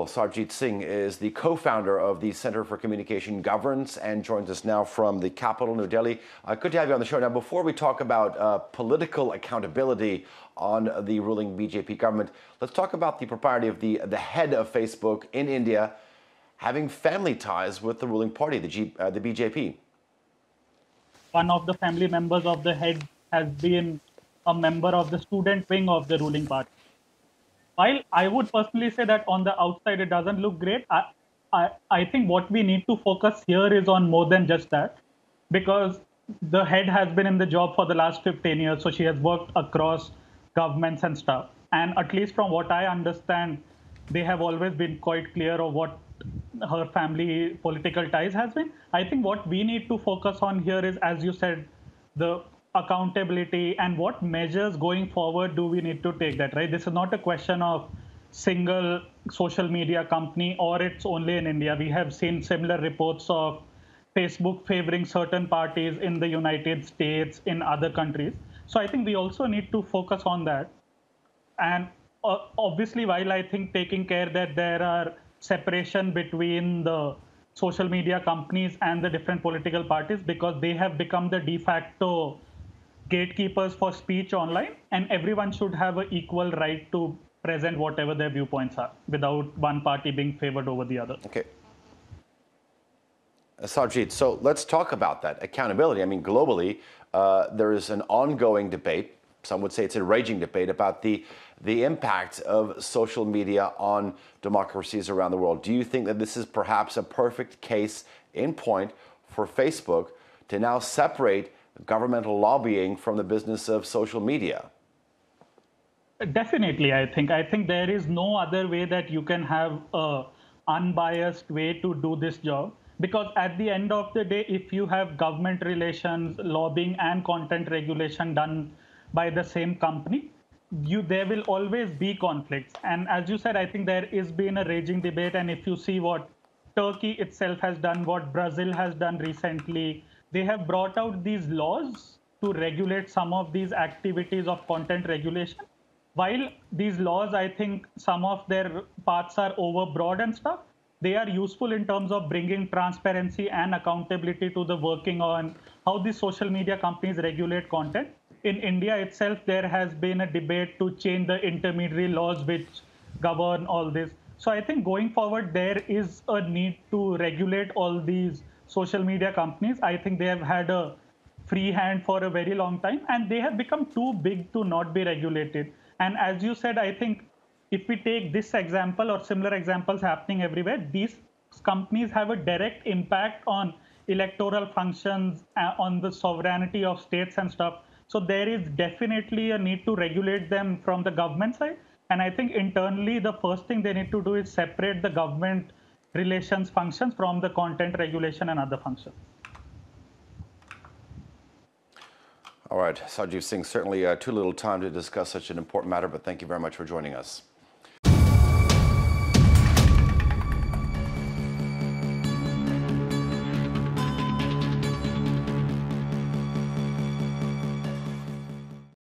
Sarjeet Singh is the co-founder of the Center for Communication Governance and joins us now from the capital, New Delhi. Good to have you on the show. Now, before we talk about political accountability on the ruling BJP government, let's talk about the propriety of the head of Facebook in India having family ties with the ruling party, the BJP. One of the family members of the head has been a member of the student wing of the ruling party. While I would personally say that on the outside it doesn't look great, I think what we need to focus here is on more than just that, because the head has been in the job for the last 15 years, so she has worked across governments and stuff. And at least from what I understand, they have always been quite clear of what her family political ties has been. I think what we need to focus on here is, as you said, the accountability and what measures going forward do we need to take that, right? This is not a question of single social media company or it's only in India. We have seen similar reports of Facebook favoring certain parties in the United States, in other countries. So I think we also need to focus on that. And obviously, while I think taking care that there are separation between the social media companies and the different political parties, because they have become the de facto gatekeepers for speech online, and everyone should have an equal right to present whatever their viewpoints are without one party being favored over the other. Okay. Sarjeet, so let's talk about that accountability. I mean, globally, there is an ongoing debate. Some would say it's a raging debate about the impact of social media on democracies around the world. Do you think that this is perhaps a perfect case in point for Facebook to now separate governmental lobbying from the business of social media? Definitely, I think there is no other way that you can have a unbiased way to do this job, because at the end of the day, if you have government relations, lobbying and content regulation done by the same company, there will always be conflicts. And as you said, I think there has been a raging debate. And if you see what Turkey itself has done, what Brazil has done recently, they have brought out these laws to regulate some of these activities of content regulation. While these laws, I think some of their parts are overbroad and stuff, they are useful in terms of bringing transparency and accountability to the working on how the social media companies regulate content. In India itself, there has been a debate to change the intermediary laws which govern all this. So I think going forward, there is a need to regulate all these social media companies. I think they have had a free hand for a very long time, and they have become too big to not be regulated. And as you said, I think if we take this example or similar examples happening everywhere, these companies have a direct impact on electoral functions, on the sovereignty of states and stuff. So there is definitely a need to regulate them from the government side. And I think internally, the first thing they need to do is separate the government relations functions from the content regulation and other functions. All right, Sarjeet Singh, certainly too little time to discuss such an important matter, but thank you very much for joining us.